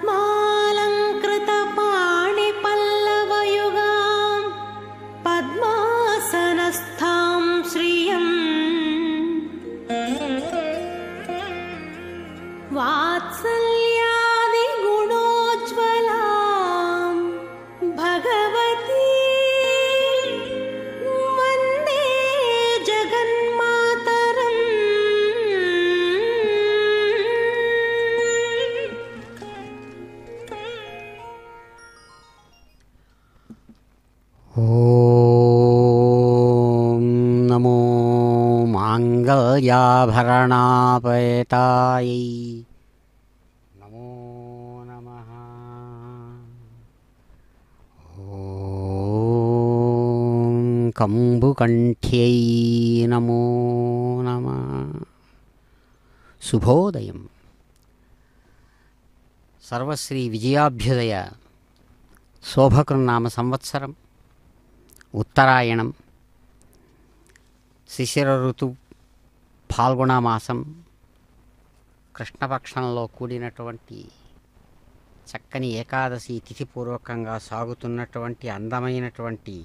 पद्मालङ्कृतपाणिपल्लवयुगां पद्मासनस्थां श्रियं वात्सल्यादिगुणोज्ज्वलां भगवती वन्दे जगन्मातरम्। ఓం నమో మాంగళ్యాభరణాపేతాయై నమో నమః. ఓం కంబుకంఠ్యై నమో నమః. శుభోదయం. సర్వశ్రీ విజయాభ్యుదయ శోభకృన్నామ సంవత్సరం ఉత్తరాయణం శిశిర ఋతు ఫాల్గుణమాసం కృష్ణపక్షంలో కూడినటువంటి చక్కని ఏకాదశి తిథిపూర్వకంగా సాగుతున్నటువంటి అందమైనటువంటి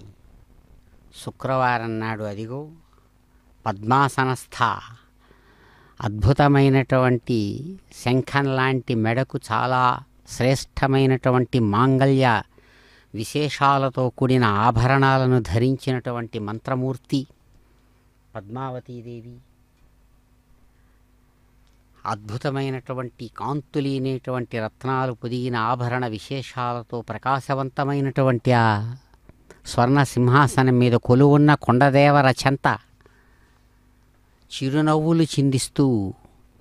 శుక్రవారం నాడు అదిగో పద్మాసనస్థ అద్భుతమైనటువంటి శంఖం లాంటి మెడకు చాలా శ్రేష్టమైనటువంటి మాంగళ్య విశేషాలతో కూడిన ఆభరణాలను ధరించినటువంటి మంత్రమూర్తి పద్మావతీదేవి అద్భుతమైనటువంటి కాంతులీనేటువంటి రత్నాలు పొదిగిన ఆభరణ విశేషాలతో ప్రకాశవంతమైనటువంటి ఆ స్వర్ణ సింహాసనం మీద కొలువున్న కొండదేవర చెంత చిరునవ్వులు చిందిస్తూ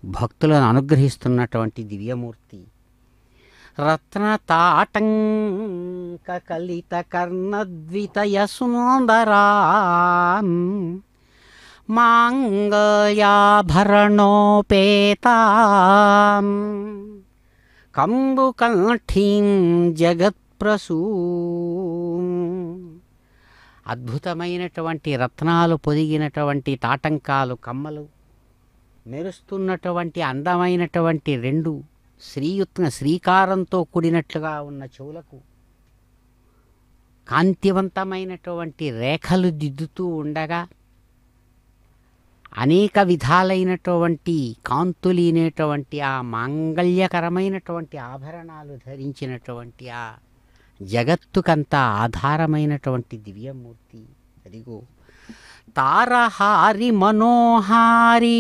భక్తులను అనుగ్రహిస్తున్నటువంటి దివ్యమూర్తి రత్నతాటంక కలిత కర్ణద్వితయ సుందరాం మాంగళ్యాభరణోపేతాం కంబుకంఠీం జగత్ప్రసూం. అద్భుతమైనటువంటి రత్నాలు పొదిగినటువంటి తాటంకాలు కమ్మలు మెరుస్తున్నటువంటి అందమైనటువంటి రెండు శ్రీకారంతో కూడినట్లుగా ఉన్న చెవులకు కాంతివంతమైనటువంటి రేఖలు దిద్దుతూ ఉండగా అనేక విధాలైనటువంటి కాంతులీనేటువంటి ఆ మాంగళ్యకరమైనటువంటి ఆభరణాలు ధరించినటువంటి ఆ జగత్తుకంతా ఆధారమైనటువంటి దివ్యమూర్తి అదిగో తారహారి మనోహారి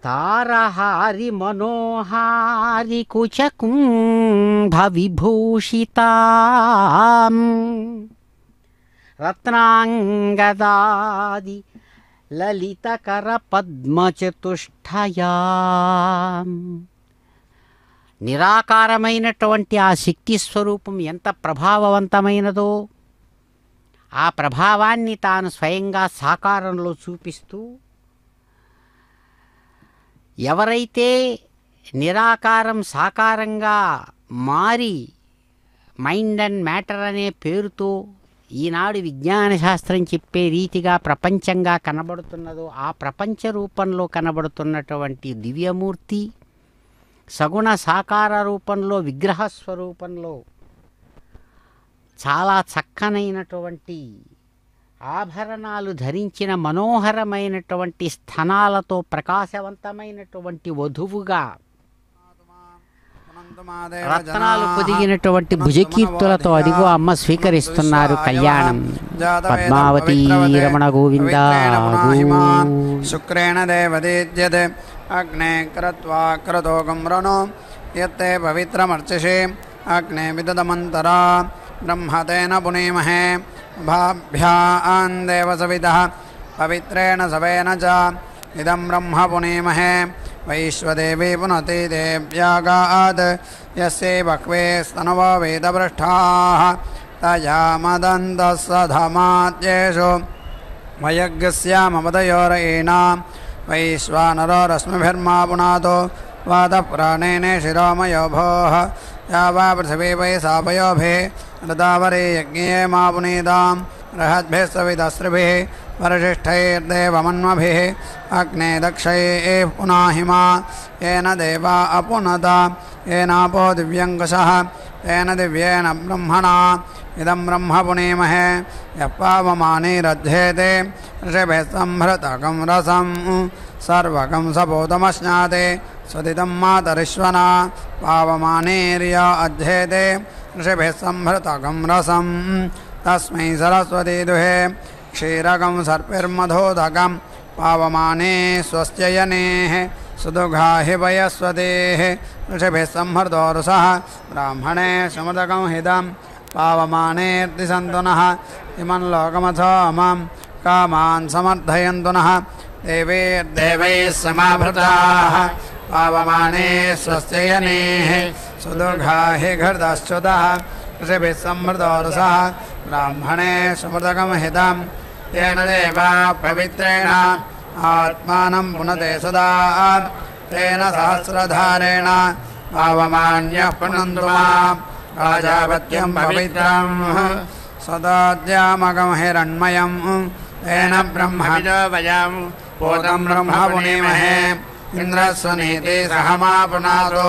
తారహారి మనోహారి కుచకుంభ విభూషితాం రత్నాంగదాది లలితకర పద్మచతుష్టయాం. నిరాకారమైనటువంటి ఆ శక్తి స్వరూపం ఎంత ప్రభావవంతమైనదో ఆ ప్రభావాన్ని తాను స్వయంగా సాకారంలో చూపిస్తూ ఎవరైతే నిరాకారం సాకారంగా మారి మైండ్ అండ్ మ్యాటర్ అనే పేరుతో ఈనాడు విజ్ఞాన శాస్త్రం చెప్పే రీతిగా ప్రపంచంగా కనబడుతున్నదో ఆ ప్రపంచ రూపంలో కనబడుతున్నటువంటి దివ్యమూర్తి సగుణ సాకార రూపంలో విగ్రహ స్వరూపంలో చాలా చక్కనైనటువంటి ఆభరణాలు ధరించిన మనోహరమైనటువంటి స్థనాలతో ప్రకాశవంతమైనటువంటి వధువుగా రత్నాలు పొదిగినటువంటి భుజకీర్తులతో అదిగో అమ్మ స్వీకరిస్తున్నారు కళ్యాణం. పద్మావతీ రమణ గోవింద. శుక్రేణ దేవదీద్యతే అగ్నే క్రత్వా క్రతోగం రణో యత్తే పవిత్రమర్చసే అగ్నే విదదమంతరా బ్రహ్మతేన పునీమహే భాభ్యాన్ దేవసవిదః పవిత్రేణ సవేన చ ఇదం బ్రహ్మ పునీమహే వైశ్వదేవి పునతి దేవ్యాగాద్ యస్యై బహ్వే స్తనవో వేదభ్రష్టాః తయా మదంతః సధమాత్యేషు వయజ్ఞస్యామవదయోరయీణాం వైశ్వానరో రశ్మిభిర్మా పునాతో వాతః ప్రాణేనే శిరోమయో భోః या वा पृथिवी वै सापयोभिः ऋतावरे यज्ञे मा पुनीतां बृहद्भिः सविदस्त्रिभिः वरिष्ठैर्देवमन्वभिः अग्ने दक्षये पुनाहिमा येन देवा अपुनत येनापो दिव्यङ्कषः तेन दिव्येन ब्रह्मणा इदं ब्रह्म पुनीमहे यः पावमानीरध्येते ऋषिभिः सम्भृतकं रसं सर्वकं सपोतमश्नाते स्वदितं मातरिश्वना पावमानीर्य अध्येते ऋषिभिः सम्भृतकं रसं तस्मै सरस्वती दुहे क्षीरकं सर्पिर्मधोदकं पावमाने स्वस्त्ययनेः सुदुघाहि वयस्वतेः ऋषिभिः सम्हृतोरुसः ब्राह्मणे सुमदकं हिदं पावमानेऽर्तिसन्तु नः इमं लोकमथो मम कामान् समर्थयन्तु नः देवैर्देवैः समाभृताः पावमाने स्वस्त्ययनेः सुदुघाहि घृतश्च्युतः ऋषिभिः सम्हृतोरुसः ब्राह्मणे सुमदकं हितं तेन देवा पवित्रेण आत्मानं पुनते सदा तेन सहस्रधारेण पावमान्यः पुनन्तु मां राजापत्यं पवित्रं सदाद्यामकं हिरण्मयं तेन ब्रह्मजो वयं पूतं ब्रह्म पुनीमहे इन्द्रस्वनीति सह मा पुनातो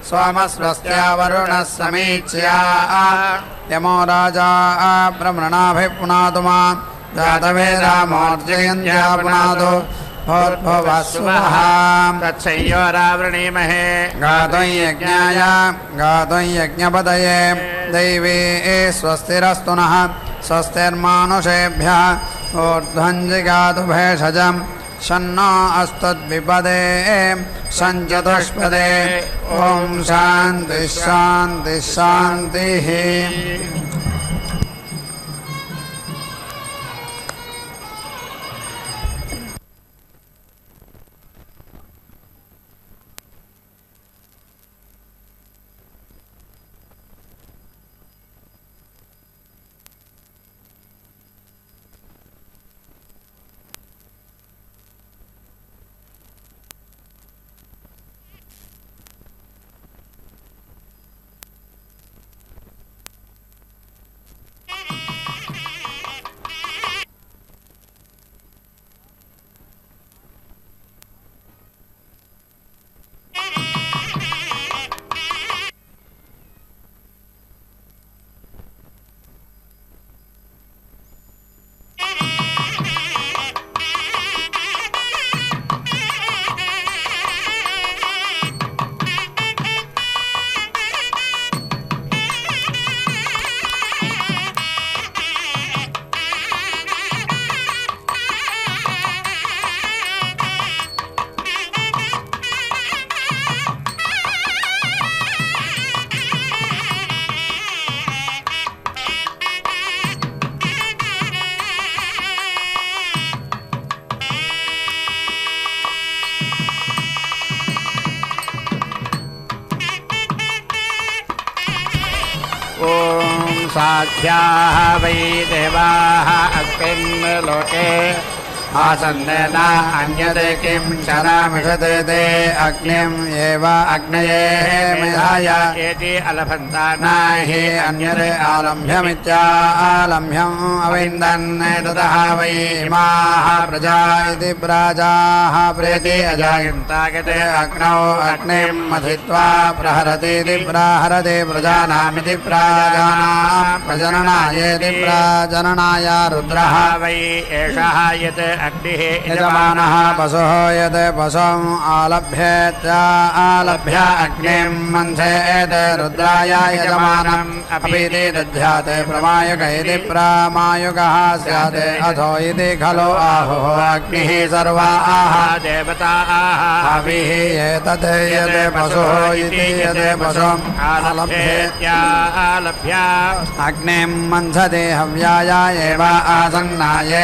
सोमस्वस्त्या वरुणः समीच्या यमो राजा ब्रह्मणाभिः पुनातु मां जातवेदामोर्जयन्त्या पुनातु भोर्भुवस्वः तत्संयोरावृणीमहे गातुं यज्ञाय गातुं यज्ञपतये दैवे स्वस्तिरस्तु नः स्वस्तिर्मानुषेभ्यः ऊर्ध्वं जिगातु भेषजं शन्नो अस्तद्विपदे सञ्चतुष्पदे ॐ शान्तिः शान्तिः शान्तिः साध्याः वै देवाः अस्मिन् लोके आसन्नेन अन्यदे किं चरामिषते ते अग्निम् एव अग्नये मेधाय एति अलभन्ता नहि अन्यदे आलम्भ्यमित्यालम्भ्यम् अविन्दन् ततः वै इमाः प्रजा इति प्राजाः प्रेति अजायन्तागते अग्नौ अग्निम् मथित्वा प्रहरतीति प्राहरते प्रजानामिति प्राजानां प्रजननायेति प्राजननाय रुद्रः वै एषः यत् अग्निः यजमानः पशुः यत् पशुम् आलभ्य अग्निं मन्थेत रुद्राय यजमानम् अपीति दध्यात् प्रमायुक इति प्रामायुकः स्यात् अथो इति खलु आहुः अग्निः सर्वाः देवताः हविः एतत् यत् पशुः इति यत् पशुम् आलभ्य अग्निं मन्थते हव्याय एव आसन्नाय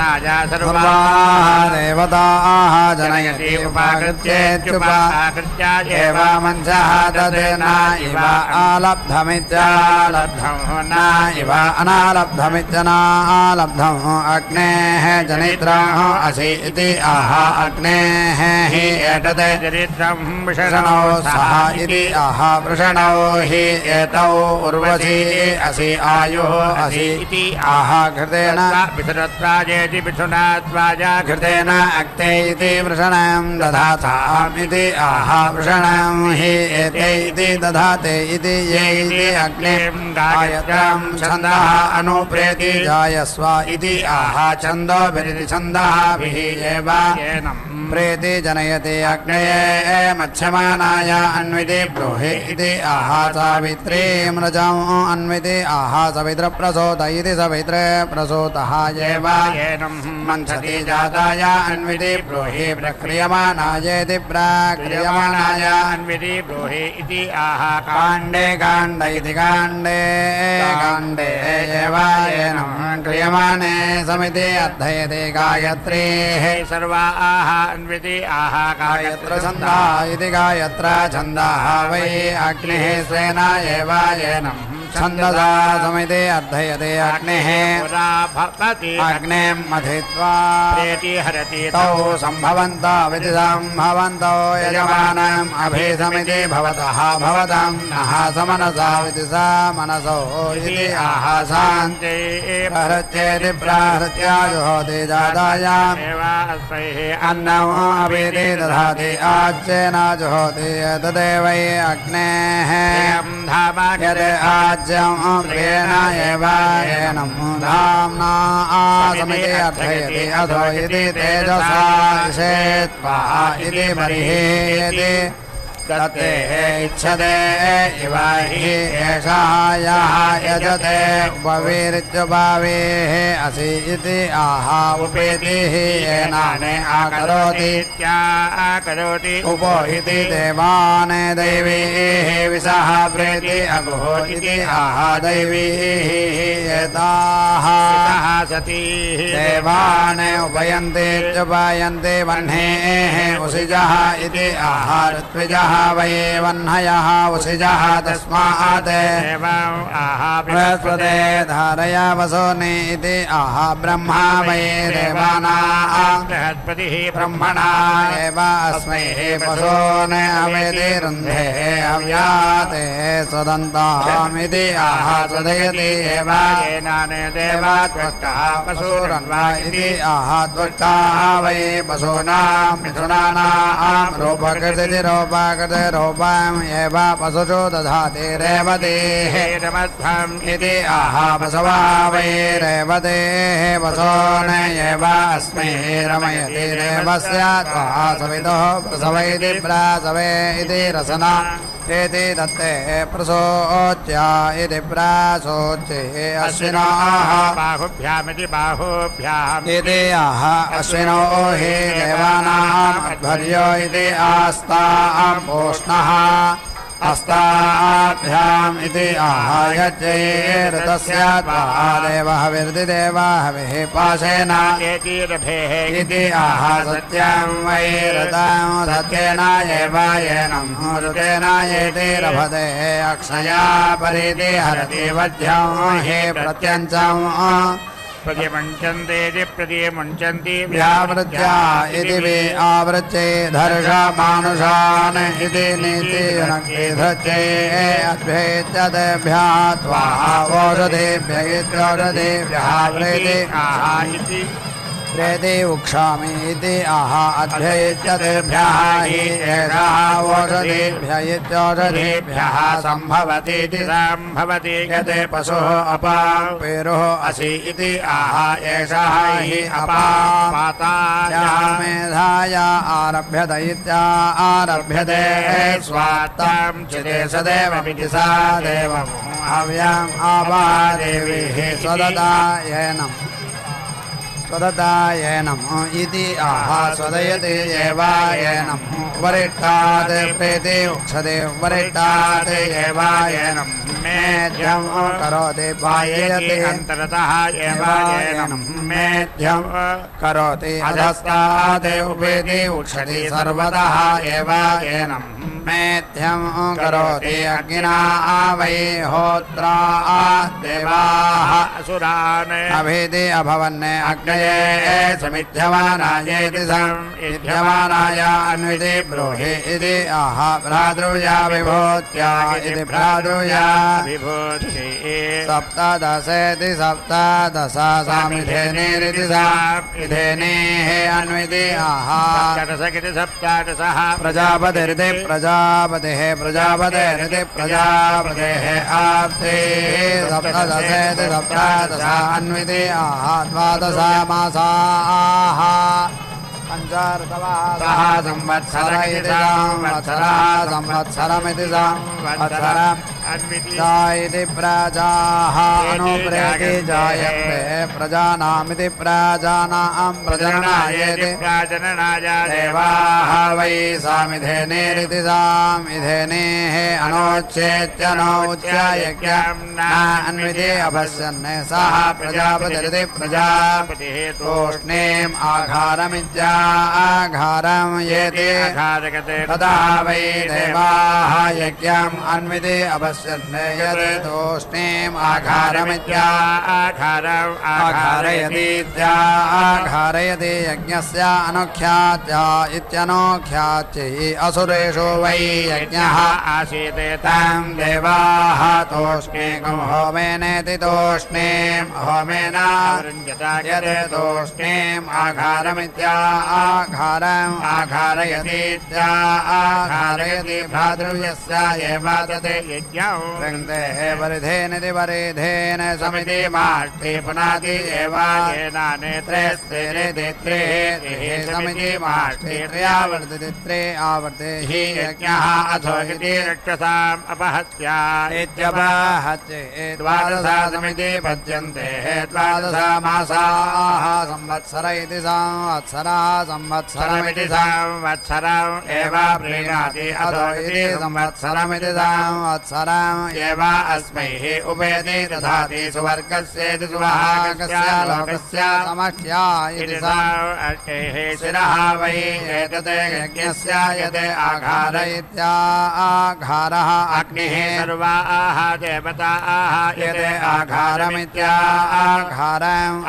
राजा सर्वाः देवताः जनयति उपाकृत्येत्युपाकृत्य एव मञ्चः तदेन इव आलब्धमित्यालब्धं न इव अनालब्धमित्यनालब्धम् अग्नेः जनित्रम् असि इति आह अग्नेः हि एतत् जनित्रं वृषणौ सह इति आह वृषणौ हि एतौ उर्वशी असि आयुः असि इति आह घृतेन पितृत्वाजेति पिथुनात्वाजा घृतेन अक्ते इति वृषणं दधातामिति आह वृषणं हि एते इति दधाते इति ये इति अग्निं गायत्रं छन्दः अनुप्रेति जायस्व इति आह छन्दोभिरिति छन्दःभिः एव प्रेति जनयति अग्नये मध्यमानाय अन्विति ब्रूहि इति आह सावित्रीं रजम् अन्विति आह सवित्रप्रसूत इति सवित्रे प्रसूतः एव मंसति जाताय अन्विति ब्रूहि प्रक्रियमाणायेति प्रक्रियमाणाय अन्विति ब्रूहि इति आह काण्डे काण्ड इति काण्डे काण्डे एव येनं क्रियमाणे समिति अध्ययते गायत्रीः सर्वा आह अन्विति आह गायत्र छन्दः इति गायत्र छन्दः वै अग्निः स्वेन एव येनं छन्दसा समिति अध्ययते अग्निः अग्निं मथित्वा तौ सम्भवन्तविति सम्भवन्तौ यजमानम् अभिसमिति भवतः भवतं नः समनसाविति स मनसो इति आह शान्ति प्रहृत्येति प्राहृत्या जुहोति जातायाम् अन्नम् अभिति दधाति आज्येन जुहोति तदेवै अग्नेः यद् आज्यम् प्रियेण एव येनं धाम्ना समिति अर्थयति अधो इति तेजसा इषेत्वा इति बर्हिति तते इच्छते इव हि एषः यः यजते उपवीरित्युपवीः असि इति आह उपेतिः येनाने आकरोति उपो इति देवान् दैवीः विसः प्रेति अगुः इति आह दैवीः एताः सतीः देवान् उपयन्तीत्युपयन्ति वह्नेः उसिजः इति आह ऋत्विजः वै वह्नयः उसिजः तस्मात् बृहस्पते धारया वसोनि इति आह ब्रह्मा वै देवानां बृहस्पतिः ब्रह्मणा एव अस्मै पशून् अवेति रुन्धे अव्याते स्वदन्तामिति आह स्वदयति एव येनाने देवा त्वष्टः पशुरन्वा इति आह त्वष्टाः वै पशूनां मिथुनानां रूपकृति रूपम् एव पशुषु दधाति रेवतेः रमध्वम् इति आह पशवः वै रेवतेः पशून् एव अस्मै रमयति रेवस्य त्वः सवितुः प्रसव इति प्रसवे इति रसना इति दत्ते प्रसोच्या इति प्रसोचे अश्विनोः बाहुभ्यामिति बाहुभ्याम् इति आह अश्विनो हि देवानाम् अध्वर्यो इति आस्ताम् पोष्णः अस्ताभ्याम् इति आह यज्ञैरतस्य देवः विर्दिदेवः हविः पाशेन इति आह सत्यं वै रतं सत्येन एव येनं ऋतेन एति रभते अक्षया परिति हरति वध्यं हि प्रत्यञ्चं प्रतिमुञ्चन्ते प्रतिमुञ्चन्ति व्यावृत्या इति वि आवृत्ये धर्ष मानुषान् इति नीतिधृत्ये अभ्येत्यतेभ्यः त्वा ओषधेभ्य इत्यौषधेभ्यः प्रेति प्रेति उक्षामि इति आह अभ्येत्यतेभ्यः हि एषः ओषधेभ्य इत्यौषधेभ्यः सम्भवति इति सम्भवति यते पशुः अपापेरुः असि इति आह एषः हि अपापातामेधाय आरभ्यत इत्यारभ्यते स्वात्तां चिते सदेवमिति सा देवम् हव्यम् आपादेवीः स्वदता येनम् स्वदताये नमो इति आहा स्वदयते येवाय नमो वरिष्ठात् प्रेते उक्षते वरिष्ठात् येवाय नमो मेध्यं करोति वाययते अन्तरतः येवाय नमो मेध्यं करोति अधस्तात् उपेति उक्षति सर्वतः येवाय नमो मेध्यं करोति अग्निना वै होत्रा देवाः असुरान् अभेदे अभवन् अग्नये समिध्यमानायेति समिध्यमानाय अन्विते ब्रूहि इति आह भ्रातृया विभूत्या इति भ्रातृया विभूति सप्तदशेति सप्तदश सामिधेनेरिति सामिधेनेः अन्विते आह सप्तदशकिति सप्तदशः प्रजापतिरिति प्रजापतेः प्रजापतेरिति प्रजापतेः आप्तेः सप्तदशेति सप्तदश अन्विते आह द्वादश मासाः पञ्चार्धवासः संवत्सर इति संवत्सरः संवत्सरमिति संवत्सरम् इति प्रजाः अनुप्रेति जायन्ते प्रजानामिति प्रजानां प्रजननायेति प्रजननाय देवाः वै सामिधेनेरिति सामिधेनेः अनोच्येत्यनोच्य यज्ञं न अन्विते अभस्यन् सः प्रजापतिरिति प्रजापतिः तूष्णीम् आघारमित्याघारं येति तदा वै देवाः यज्ञम् अन्विते अभस्यन् यत् तूष्णीम् आघारमित्याघारम् आघारयतीत्याघारयति यज्ञस्य अनुख्यात्या इत्यनोख्यात्यै असुरेषु वै यज्ञः आसीत् तं देवाः तूष्णीकं होमेनेति तूष्णीम् होमेन यत् तूष्णीम् आघारमित्याघारम् आघारयतीत्याघारयति भ्रातृव्यस्य एव तत् यज्ञौ वृन्देः वरिधेनिति वरिधेन समिति माष्टे पुनाति एवायेना नेत्रे स्तेरिति त्रेः समिति माष्टे त्र्यावर्तिति त्रे आवर्ते हि यज्ञः अथो इति रक्षसाम् अपहत्या इत्यपहत्ये द्वादश समिति पद्यन्ते द्वादश मासाः संवत्सर इति संवत्सरः संवत्सरमिति संवत्सरम् एव प्रीणाति अथो इति संवत्सरमिति संवत्सरम् एव अस्मै उपेति दधाति सुवर्गस्येति सुभागस्य लोकस्य समष्ट्या इति शिरः वै एतत् यज्ञस्य यत् आघार इत्याघारः अग्निः सर्वाः देवताः यत् आघारमित्याघारम्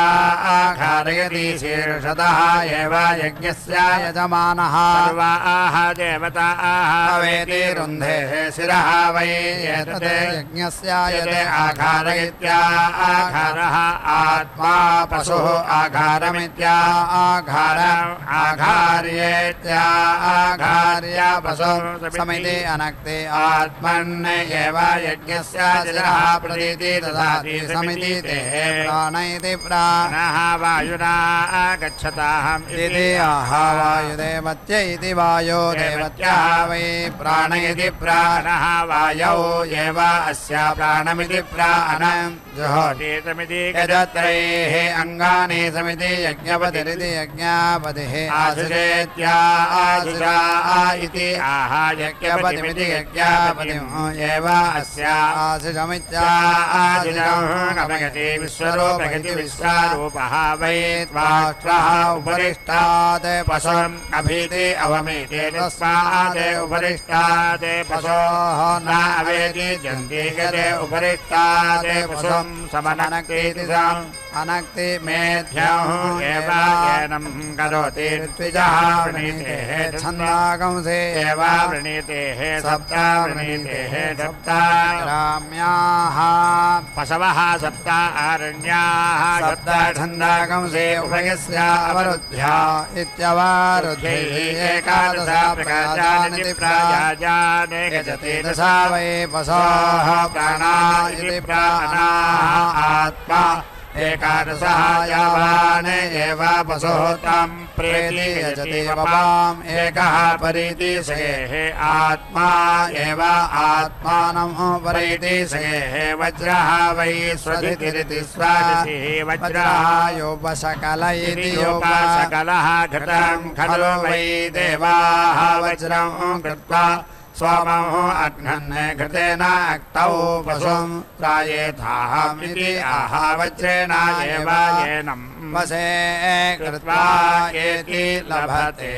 आघारयतीत्याघारयति शीर्षतः एव यज्ञस्य यजमानः सर्वाः देवताः भवेति रुन्धेः शिरः वै एतत् यज्ञस्य यत् आघार इत्याघारः आत्मा पशुः आघारमित्याघारम् आघार्येत्याघार्य पशुः समिति अनक्ते आत्मन् एव यज्ञस्य शिरः प्रतीति ददाति समिति तेः प्राण इति प्राणः वायुना गच्छताहम् इति आह वायुदेवत्य इति वायो देवत्यः वै प्राण इति प्राणः वायौ एव अस्य प्राणमिति प्राणम् जुहोति समिति यजत्रैः अङ्गानि समिति यज्ञपतिरिति यज्ञपतिः आशिषेत्या आशिषा इति आह यज्ञपतिमिति यज्ञपतिम् एव अस्य आशिषमित्या आशिषम् गमयति विश्वरूपगति विश्वरूपः वै त्वाष्ट्रः उपरिष्टात् पशुम् अभीति अवमीति तस्मात् उपरिष्टात् पशोः न अवेति जन्ति गते उपरिष्टात् पशुम् समनक्तीति सम् अनक्ति मेध्यम् एव येनं करोति ऋत्विजः वृणीतेः छन्दागंसे एव वृणीतेः सप्त वृणीतेः सप्त ग्राम्याः पशवः सप्त आरण्याः सप्त छन्दागंसे उभयस्य अवरुद्ध्या इत्यवरुद्धैः एकादश प्रकाशानिति प्रायाजाने यजति दशा वै पशोः प्राणा इति प्राणाः आत्मा एकादशः यावान् एव पशुः तं प्रेति यजति वपाम् एकः परीति सगेः आत्मा एव आत्मानं परीति सगेः वज्रः वै स्वधितिरिति स्वादितिः वज्रः योपसकल इति योपसकलः घटं खलु वै देवाः वज्रं कृत्वा सोमः अघ्नन् घृतेन अक्तौ पशुं प्रायेथाहमिति आह वज्रेण एव येनं वसे कृत्वा एति लभते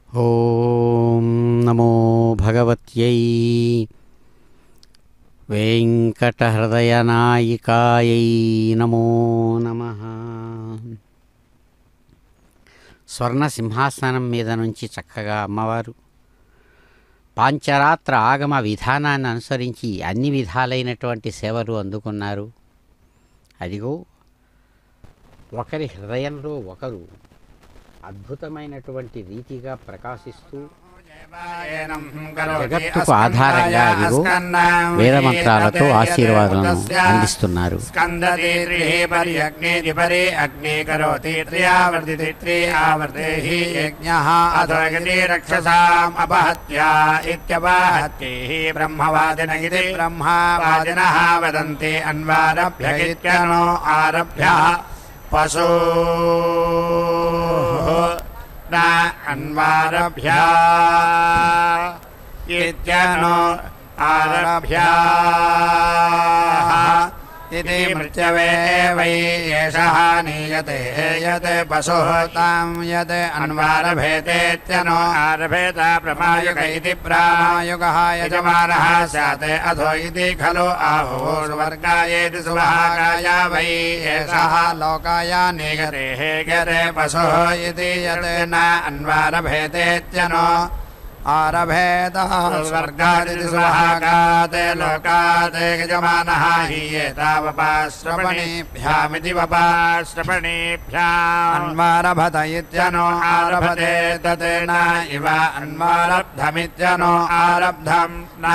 ॐ नमो भगवत्यै वेङ्कटहृदयनायिकायै नमो नमः. స్వర్ణ సింహాసనం మీద నుంచి చక్కగా అమ్మవారు పాంచరాత్ర ఆగమ విధానాన్ని అనుసరించి అన్ని విధాలైనటువంటి సేవలు అందుకున్నారు. అదిగో ఒకరి హృదయంలో ఒకరు అద్భుతమైనటువంటి రీతిగా ప్రకాశిస్తూ జగత్తుకు ఆధారంగా అదిగో వేదమంత్రాలతో ఆశీర్వాదాలను అందిస్తున్నారు. బ్రహ్మవాదినః వదంతి అన్వారభ్య ఇత్యనో ఆరభ్య పశు అన్వారభ్య ఇత్యనో ఆరభ్య इति मृत्यवे वै एषः नीयते यत् पशुः तां यत् अन्वारभेतेत्यनो आरभेत प्रमायुक इति प्रामायुकः यजमानः स्यात् अथो इति खलु आहुर्वर्गायेति सुभागाय वै एषः लोकाय नीयते यत् पशुः इति यत् न अन्वारभेतेत्यनो आरभेतः स्वर्गादिति सुभागात् लोकात् यजमानः हि एतावपाश्रवणेभ्यामिति वपाश्रवणेभ्याम् अन्वारभत इत्यनो आरभते तत् न इव अन्वारब्धमित्यनो आरब्धम् न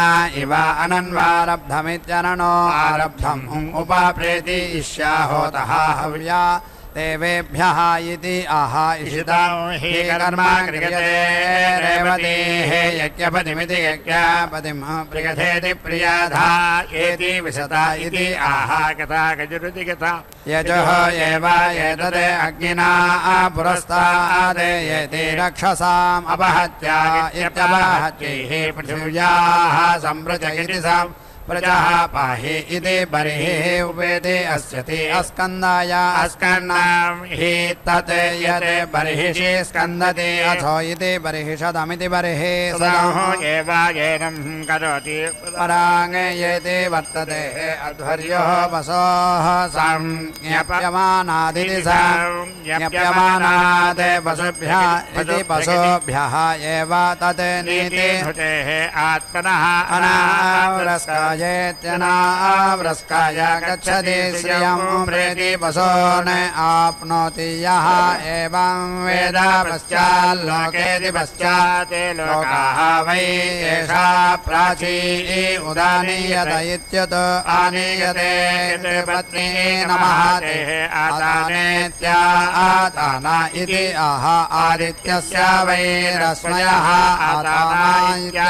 इव अनन्वारब्धमित्यननो आरब्धम् उपाप्रेति इष्याहोतः हव्या देवेभ्यः इति आह इषितं हि कर्म क्रियते रेवतीः यज्ञपतिमिति यज्ञपतिं प्रियथेति प्रियाधा एति विशता इति आह कथा गजुरुति कथा यजः एव एतद् अग्निना पुरस्ताद् येति रक्षसाम् अपहत्य इत्यपहत्यैः पृथिव्याः सम्प्रज इति सम् प्रजः पाहि इति बर्हिः उपेति अस्यति अस्कन्दाय अस्कन्नं हि तत् यत् बर्हिषि स्कन्दति अथो इति बर्हिषदमिति बर्हिः सदः एव येनं करोति पराङ्गयेति वर्तते अध्वर्योः पशोः संज्ञप्यमानादिति संज्ञप्यमानात् पशुभ्यः इति पशुभ्यः एव तत् नीतिः आत्मनः अनावरस्काय येत्यनावृस्काय गच्छति श्रियं प्रेति पशून् आप्नोति यः एवं वेद पश्चाल्लोकेति पश्चात् लोकाः वै एषा प्राची उदानीयत इत्युत आनीयते पत्नी नमः आदानेत्या आदाना इति आह आदित्यस्य वै रश्मयः आदानायित्या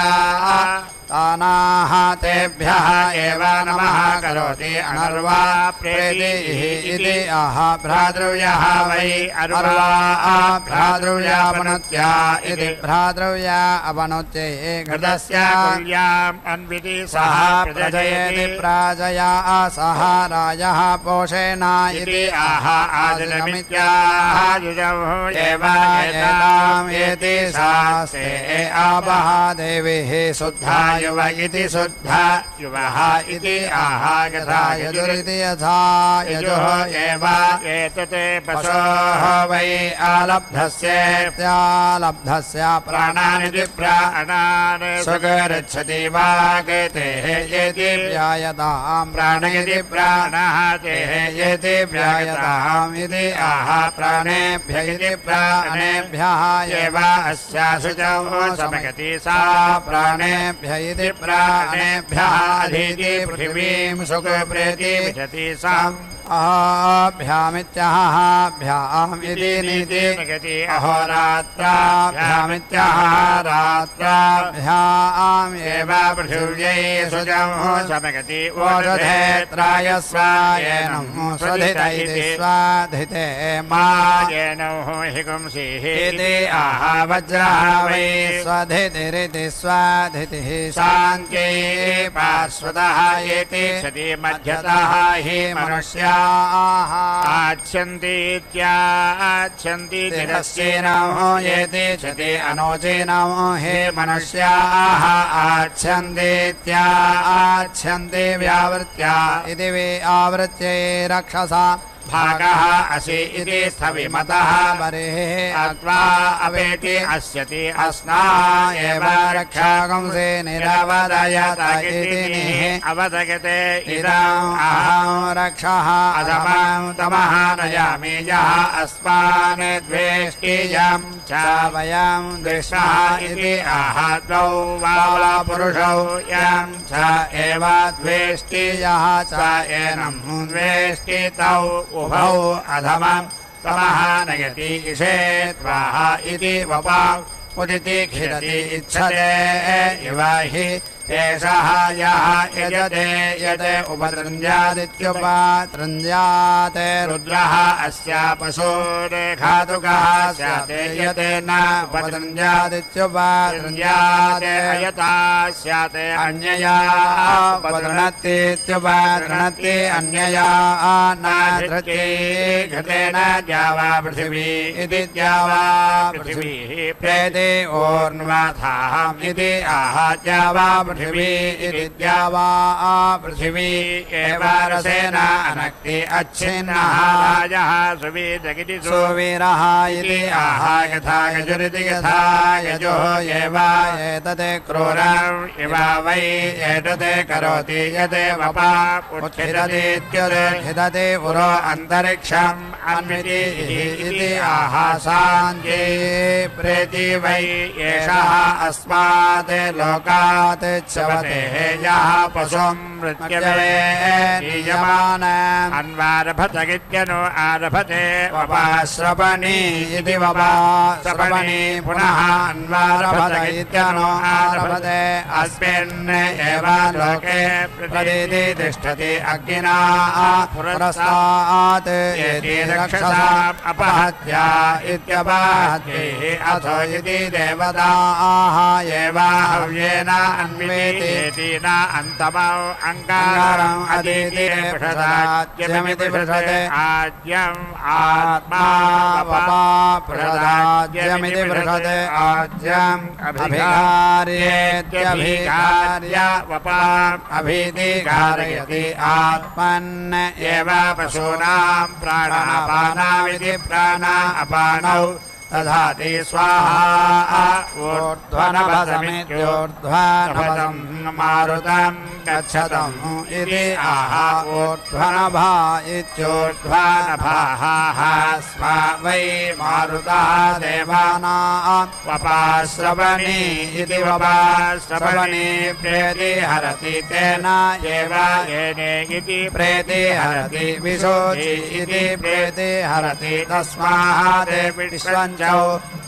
तानाः तेभ्यः एव नमः करोति अनर्वा प्रेतिः इति आह भ्रातृव्यः वै अर्वा भ्रातृव्यापनुत्या इति भ्रातृव्या अपनुत्यै घृतस्य कुल्याम् अन्विति सः प्रजयति प्राजया सह राजः पोषेण इति आह आदिनमित्यायुजौ एव एताम् एति शास्त्रे आपः देवीः शुद्धा युव इति शुद्ध धा युवः इति आहा यथा यजुरिति यथा यजुः एव एतते पशोः वै आलब्धस्य प्राणानिति प्राणान् सुगच्छति वा गतेः येति व्यायताम् प्राणयति प्राणः तेः येति व्यायताम् इति आहा प्राणेभ्य इति प्राणेभ्यः एव अस्या शुचौ समगति सा प्राणेभ्य इति प्राणेभ्यः अधीति पृथिवीं सुखप्रेति विशति सा अहोभ्यामित्यहभ्याम् इति नीति अहोरात्राभ्यामित्यः रात्राभ्याम् एव पृथिव्यै शुचौ समगति ओषधे त्रायस्वायेन स्वधित इति स्वाधिते मायेनौ हिगुंसिः इति आहा वज्रः वै स्वधितिरिति स्वाधितिः शान्त्यै पार्श्वतः इति सति मध्यतः हि मनुष्या आच्छन्तीत्याच्छन्ति तिरस्येनमो येति चति अनोचेनमो हे मनुष्याः आच्छन्तीत्या आच्छन्ति व्यावृत्या इति वे आवृत्यै रक्षसा भागः असि इति स्थविमतः बर्हिः अत्वा अवेति अस्यति अस्ना एव रक्षागंसे निरवदयत इति निः अवदगते इदम् अहं रक्षः अधमं तमः नयामि यः अस्मान् द्वेष्टियं च वयं द्विषः इति आह द्वौ वा पुरुषौ यं च एव द्वेष्टि यः च एनं द्वेष्टितौ उभौ अधमं तमः नयति इषे त्वाः इति वपा उदिति खिदति इच्छते इव हि एषः यः यजते यते उपतृञ्जादित्युपतृञ्जात् रुद्रः अस्या पशोर्घातुकः स्याते यते न उपतृञ्जादित्युपतृञ्जात् अयता स्याते अन्यया उपतृणतीत्युपतृणति अन्यया न धृत्यै घृतेन द्यावा पृथिवी इति द्यावा पृथिवीः प्रेते ओर्न्वाथाहम् इति आह द्यावा पृथिवी इति द्यावा पृथिवी एव रसेन अनक्ति अच्छिन्नः राजः सुवीरगिति सुवीरः इति आह यथा यजुरिति यथा यजुः एव एतते क्रूरम् इव वै एतते करोति यते वपा उत्खिदतीत्युत्खिदति पुरो अन्तरिक्षम् अन्विति इति आह शान्त्यै प्रेति वै एषः अस्मात् लोकात् चवते यः पशुम् मृत्यवे नीयमान अन्वारभतगित्यनो आरभते वपाश्रपणि इति वपाश्रपणि पुनः अन्वारभत इत्यनो आरभते अस्मिन् एव लोके प्रतीति तिष्ठति अग्निना पुरस्तात् इति रक्षसाम् अपहत्या इत्यपहत्यैः अथो इति देवताः एव हव्येन अन्वेति न अन्तमौ अङ्गारम् अदिति पृषदाज्यमिति पृषते आज्यम् आत्मा वपा पृषदाज्यमिति पृषते आज्यम् अभिघार्येत्यभिघार्य वपा अभीति घारयति आत्मन् एव पशूनाम् प्राणापानाविति प्राणा अपानौ दधाति स्वाहा ऊर्ध्वनभसमित्योर्ध्वनभसम् मारुतम् गच्छतम् इति आह ऊर्ध्वनभा इत्योर्ध्वनभाः स्वा वै मारुतः देवानाम् वपाश्रवणि इति वपाश्रवणि प्रेति हरति तेन एव येने इति प्रेति हरति विशोचि इति प्रेति हरति तस्मात् विश्वञ्चौ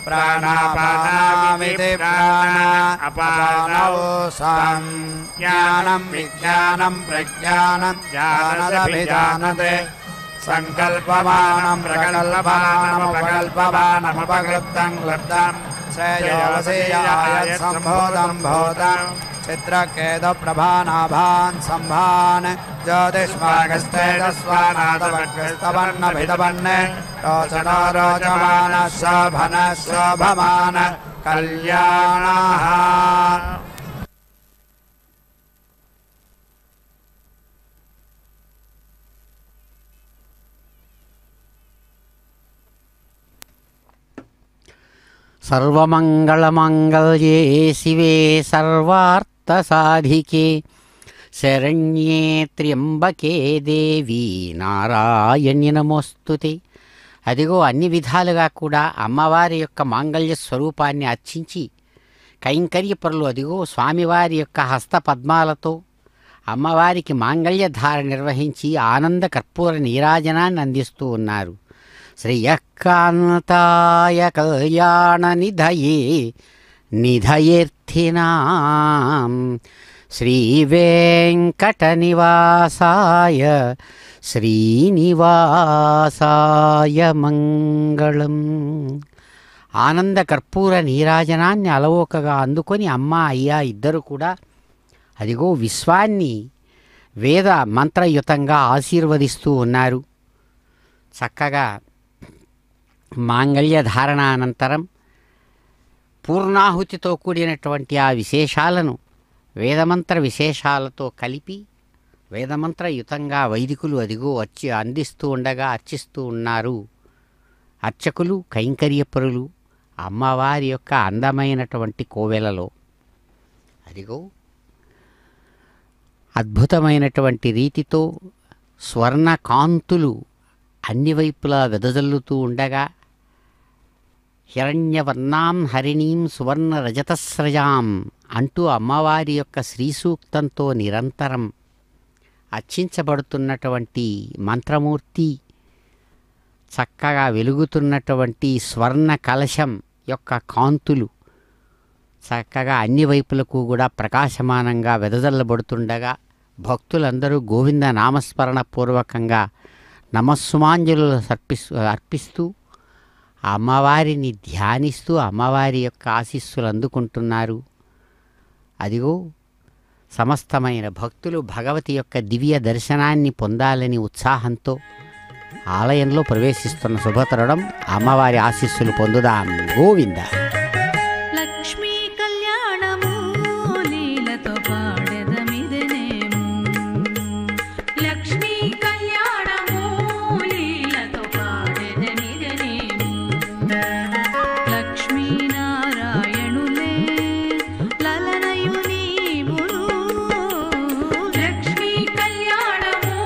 प्राणापानामिति प्राणापानौ संज्ञानम् विज्ञानम् प्रज्ञानम् जानदभिजानते सङ्कल्पमानम् प्रकल्पमानमपकल्पमानमपकृप्तम् क्लृप्तम् श्रेयोवसेयाय सम्भूतम् भूतम् चित्रकेतुप्रभानाभान् सम्भान् ज्योतिष्मागस्तेजस्वानादवग्रस्तवन्नभितवन् रोचनो रोचमानः शोभनः शोभमानः कल्याणः। సర్వమంగళమాంగళ్యే శివే సర్వార్థసాధికే శరణ్యే త్ర్యంబకే దేవి నారాయణి నమోస్తుతే. అదిగో అన్ని విధాలుగా కూడా అమ్మవారి యొక్క మాంగళ్య స్వరూపాన్ని అర్చించి కైంకర్యపరులు అదిగో స్వామివారి యొక్క హస్త పద్మాలతో అమ్మవారికి మాంగళ్య ధార నిర్వహించి ఆనంద కర్పూర నీరాజనాన్ని అందిస్తూ ఉన్నారు. శ్రియకాంతాయ కళ్యాణ నిధయే నిధయేర్థినాం శ్రీవేంకట నివాసాయ శ్రీనివాసాయ మంగళం. ఆనంద కర్పూర నీరాజనాన్ని అలవోకగా అందుకొని అమ్మ అయ్యా ఇద్దరు కూడా అదిగో విశ్వాన్ని వేద మంత్రయుతంగా ఆశీర్వదిస్తూ ఉన్నారు. చక్కగా మాంగళ్య ధారణ అనంతరం పూర్ణాహుతితో కూడినటువంటి ఆ విశేషాలను వేదమంత్ర విశేషాలతో కలిపి వేదమంత్రయుతంగా వైదికులు అదిగో అందిస్తూ ఉండగా అర్చిస్తూ ఉన్నారు. అర్చకులు కైంకర్యపరులు అమ్మవారి యొక్క అందమైనటువంటి కోవెలలో అదిగో అద్భుతమైనటువంటి రీతితో స్వర్ణ కాంతులు అన్ని వైపులా వెదజల్లుతూ ఉండగా హిరణ్యవర్ణాం హరిణీం సువర్ణ రజతస్రజాం అంటూ అమ్మవారి యొక్క శ్రీసూక్తంతో నిరంతరం అర్చించబడుతున్నటువంటి మంత్రమూర్తి చక్కగా వెలుగుతున్నటువంటి స్వర్ణ కలశం యొక్క కాంతులు చక్కగా అన్ని వైపులకు కూడా ప్రకాశమానంగా వెదజల్లబడుతుండగా భక్తులందరూ గోవింద నామస్మరణ పూర్వకంగా నమస్సుమాంజలు అర్పిస్తూ అమ్మవారిని ధ్యానిస్తూ అమ్మవారి యొక్క ఆశీస్సులు అందుకుంటున్నారు. అదిగో సమస్తమైన భక్తులు భగవతి యొక్క దివ్య దర్శనాన్ని పొందాలని ఉత్సాహంతో ఆలయంలో ప్రవేశిస్తున్న శుభతరుణం. అమ్మవారి ఆశీస్సులు పొందుదాం. గోవింద. లక్ష్మీ కళ్యాణము లీలతో పాడెదమిదెనేము. లక్ష్మీ కళ్యాణము లీలతో పాడెదమిదెనేము. లక్ష్మీనారాయణులే లలనయు నీవును. లక్ష్మీ కళ్యాణము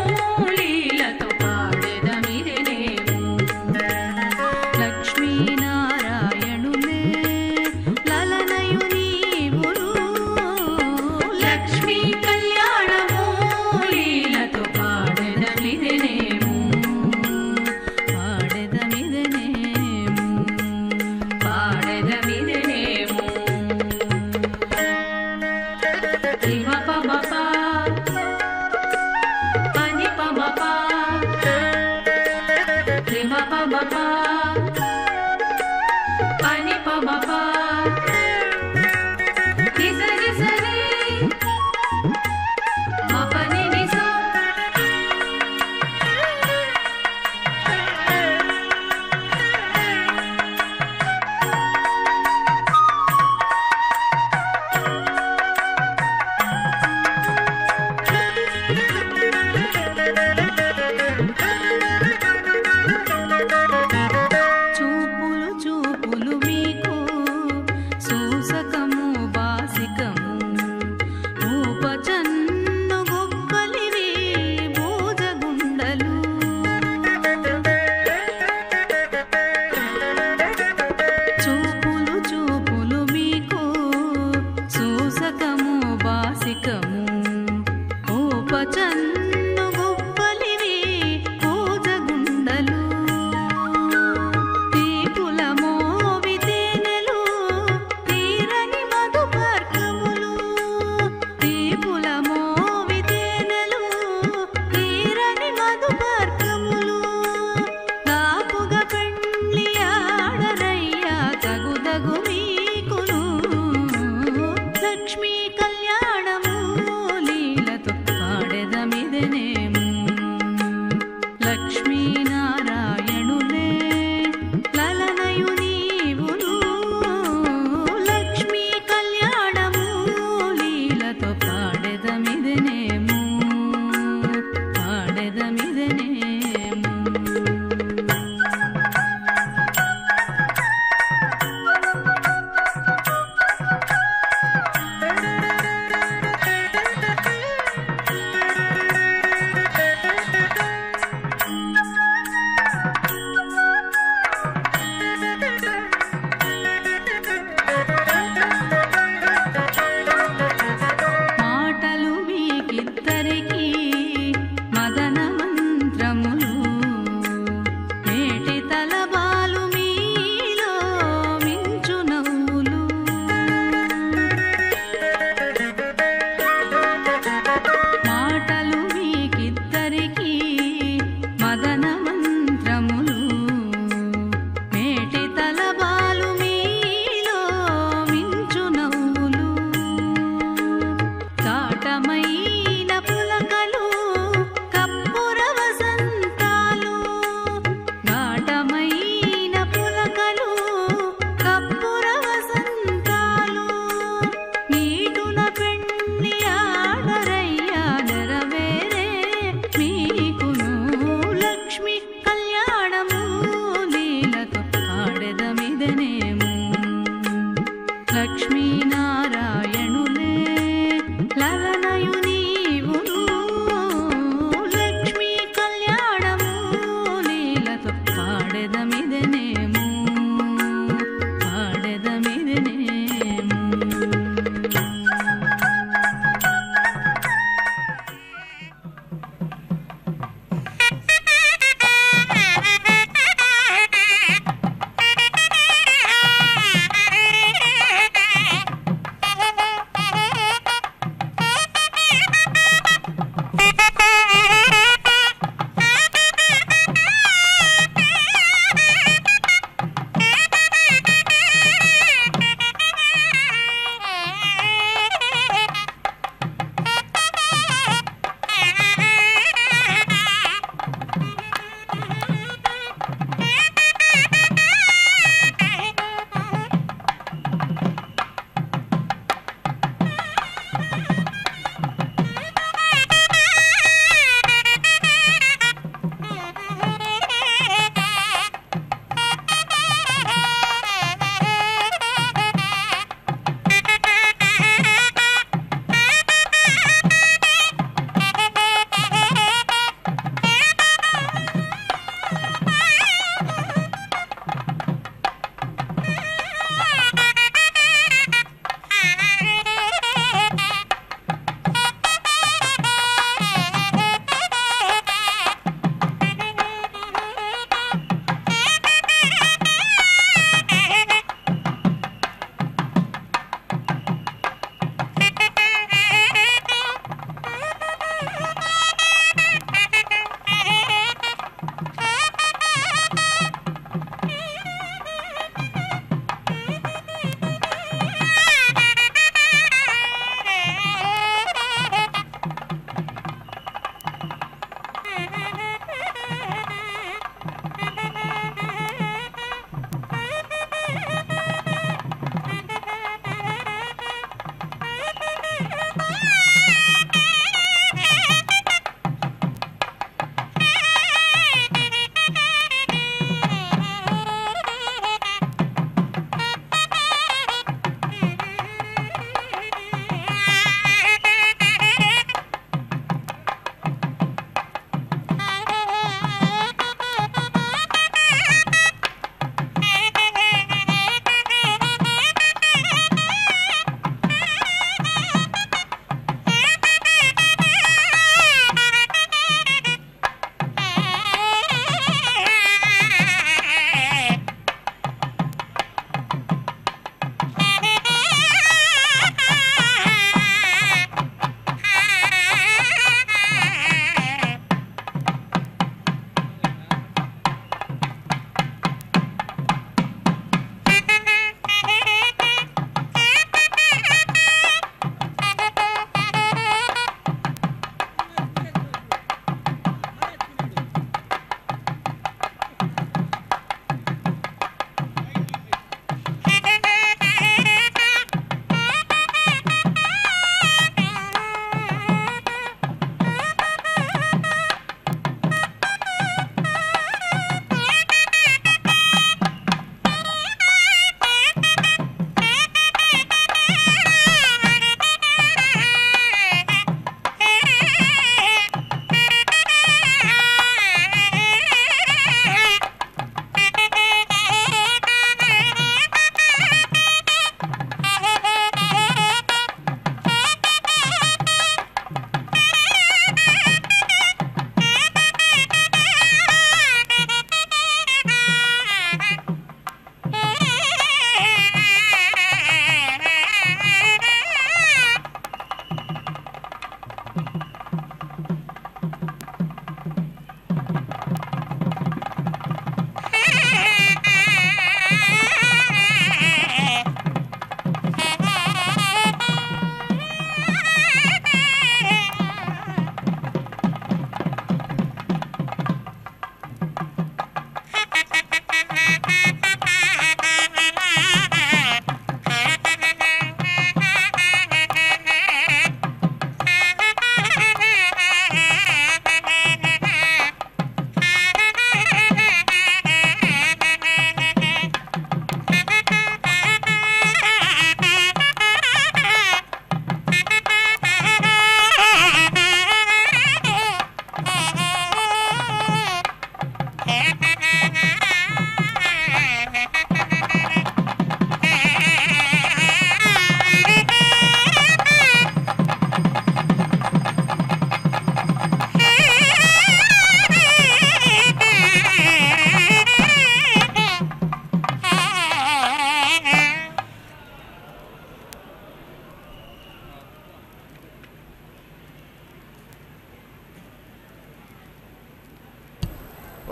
లీలతో పాడెదమిదెనేము. లక్ష్మీనారాయణులే లలనయు నీవును. లక్ష్మీ కళ్యాణము లీలతో పాడెదమిదెనేము. పాడెదమిదెనేము. పాడెదమిదెనేము. రిమపమప పనిపమప రిమపమప పనిపమప నిసరిసరి మపని నిస. చూపులు చూపులు మీకు సూసకము బాసికము. ఊపచన్ను గొప్పలివి భోజగుండలు. చూపులు చూపులు మీకు సూసకము బాసికము. ఊపచన్ను గొప్పలివి భోజగుండలు. తీపుల మోవితేనెలు తీరని మధుపర్కములు. తీపుల మోవితేనెలు తీరని మధుపర్కములు. దాపుగా పెండ్లి ఆడరయ్యా తగుదగు మీకును. లక్ష్మీ కళ్యాణము లీలతో పాడెదమిదెనేము. లక్ష్మీనారాయణులే లలనయు నీవును. లక్ష్మీ కళ్యాణము లీలతో పాడెదమిదెనేము. పాడెదమిదెనేము. లలనయు నీవును లక్ష్మీ కళ్యాణము లీలతో పాడెదమిదనేము పాడెదమిదనేము.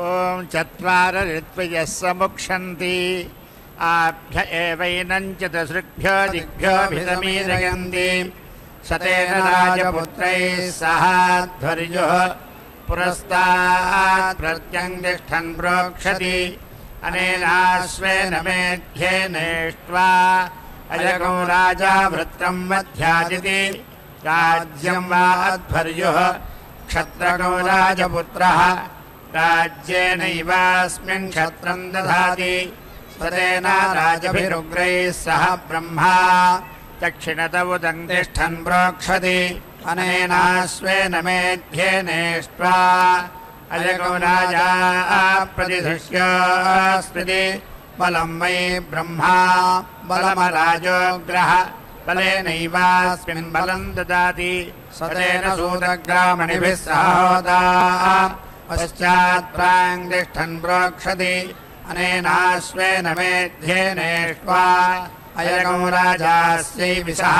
ఓం చత్వార ఋత్విజः సముక్షంతి ఆభ్య ఏవైనం చతుసృభ్యో దిగ్భ్యోభిసమీరయంతి సతేన రాజపుత్రైः సహ ధ్వర్యుః పురస్తాత్ ప్రత్యంతిష్టన్ ప్రోక్షతి అనేనాశ్వేన మేధ్యేనేష్ట్వా అయగం రాజా వృత్తం మధ్యాజితి రాజ్యం వా అధ్వర్యుః క్షత్రగో రాజపుత్రः రాజ్యేనైవాస్మిన్ క్షత్రం దధాతి సతేన రాజభిరుగ్రైः సహ బ్రహ్మా దక్షిణత ఉదం తిష్టన్ ప్రోక్షతి అనేనాశ్వేన మేధ్యేనేష్ట్వా అయగో రాజా ప్రతిధృష్యోస్మితి బలం వై బ్రహ్మా బలమరాజోగ్రహ బలేనైవాస్మిన్ బలం దదాతి సతేన సూతగ్రామణిభిः సహోదా పశ్చాత్ ప్రాంగ్ తిష్టన్ ప్రోక్షతి అనేనాశ్వేన మేధ్యేనేష్ట్వా అయగం రాజాస్యై విశః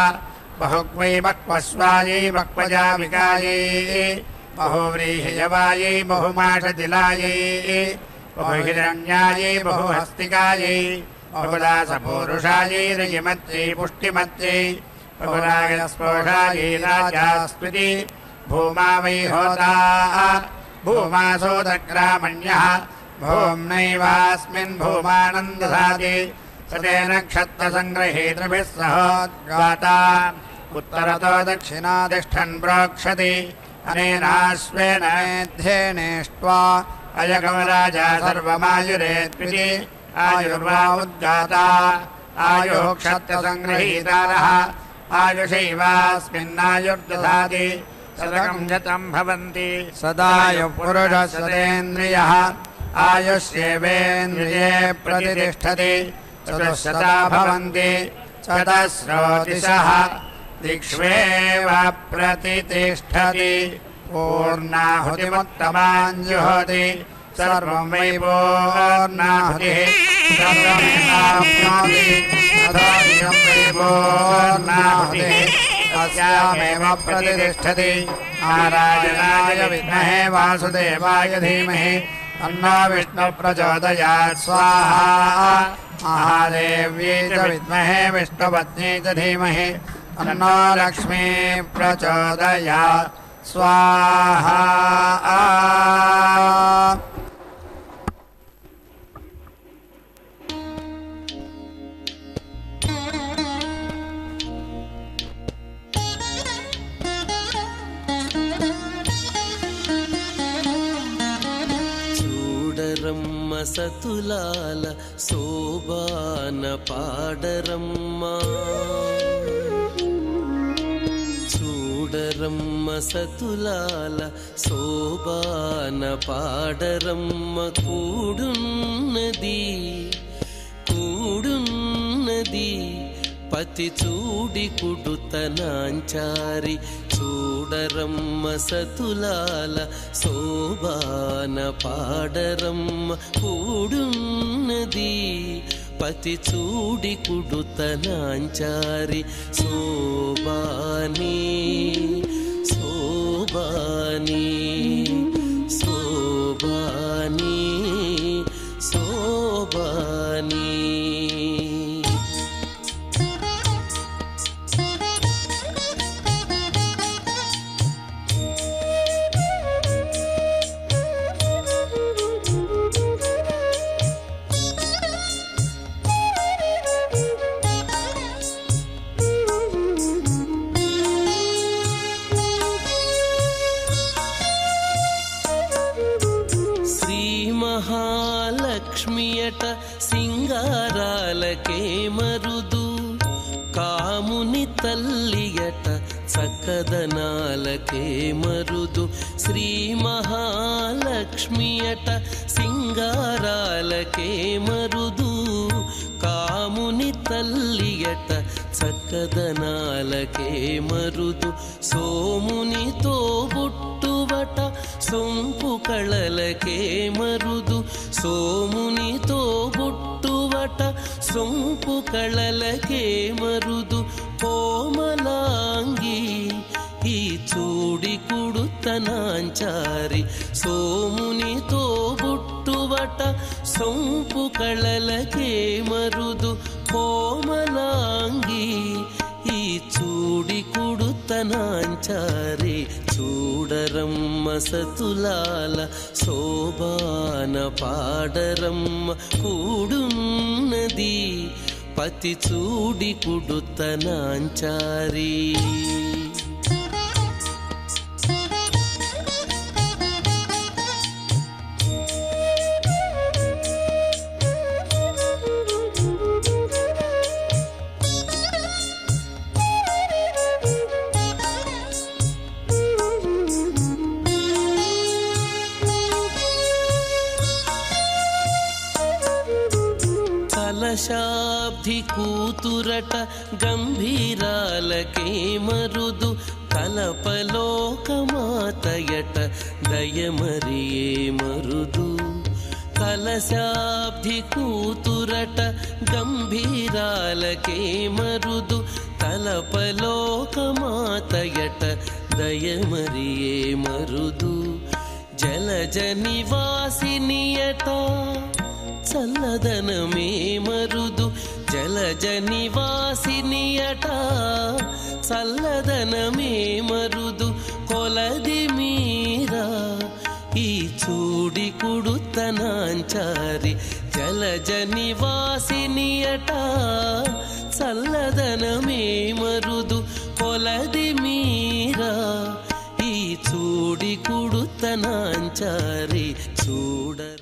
బహుగ్వై బక్వస్వాయై బక్వజావికాయై బహువ్రీహియవాయై బహుమాషతిలాయై బహుహిరణ్యాయై బహుహస్తికాయై బహుదాసపూరుషాయై రయమత్యై పుష్టిమత్యై బహురాగస్పోషాయై రాజాస్మితి భూమా వై హోతా భూమా సోదగ్రామణ్యः భూమ్నైవాస్మిన్ భూమానం దధాతి సతేన క్షత్రసంగ్రహీతృభిः సహోద్గాతా ఉత్తరతో దక్షిణా తిష్టన్ ప్రోక్షతి అనేనాశ్వేన మేధ్యేనేష్ట్వా అయగం రాజా సర్వమాయురేత్వితి ఆయుర్వా ఉద్గాతా ఆయుః క్షత్రసంగ్రహీతారः ఆయుషైవాస్మిన్నాయుర్దధాతి శతకం శతం భవంతి సదాయుః పురుషः సతేంద్రియः ఆయుష్యేవేంద్రియే ప్రతిష్టతి చతుశ్శతా భవంతి చతస్రో దిశః దిక్ష్వేవ ప్రతిష్టతి పూర్ణాహుతిముత్తమాంజుహోతి సర్వం వై పూర్ణాహుతిః సర్వమేవాప్నోతి తథాయం వై పూర్ణాహుతిః తస్యామేవ ప్రతిష్టతి నారాయణాయ విద్మహే వాసుదేవాయ ధీమహి తన్నో విష్ణు ప్రచోదయాత్ స్వాహా మహాదేవ్యై చ విద్మహే విష్ణుపత్న్యై చ ధీమహి తన్నో లక్ష్మీ ప్రచోదయాత్ స్వాహా. చూడరమ్మ సతులాల శోభాన పాడరమ్మ చూడరమ్మ సతులాల శోభాన పాడరమ్మ కూడున్నది కూడున్నది పతి చూడి కుడుతనాంచారి చూడరమ్మ సతులాల శోభాన పాడరమ్మ కూడున్నది పతి చూడి కుడుతనాంచారి శోభాని శోభాని శోభాని శోభాని. మహాలక్ష్మియట సింగారాలకే మరుదు కాముని తల్లియట చక్కదనాలకే మరుదు శ్రీ మహాలక్ష్మియట సింగారాలకే మరుదు కాముని తల్లియట చక్కదనాలకే మరుదు సోమునితో బుట్టువట సొంపు కళలకే మరుదు సోమునితో బుట్టువట సొంపు కళలకే మరుదు కోమలాంగి ఈ చూడి కుడుతనాంచారి సోమునితో బుట్టు సొంపు కళలకే మరుదు కోమలాంగి ఈ చూడి కుడుతనాంచారి చూడరమ్మ సతులాల శోభాన పాడరమ్మ కూడున్నది పతి చూడి కుడుతనాంచారి కలశాబ్ది కూతురట గంభీరాలకే మరుదు కలపలోకమాతయట దయమరియే మరుదు కలశాబ్ది కూతురట గంభీరాలకే మరుదు కలపలోకమాతయట దయమరియే మరుదు జలజ నివాసినియట చల్లదనమే మరుదు జలజ నివాసినియట చల్లదనమే మరుదు కొలది మీరా ఈ చూడి కుడుతనాంచారి జలజ నివాసినియట చల్లదనమే మరుదు కొలది మీరా ఈ చూడి కుడుతనాంచారి చూడర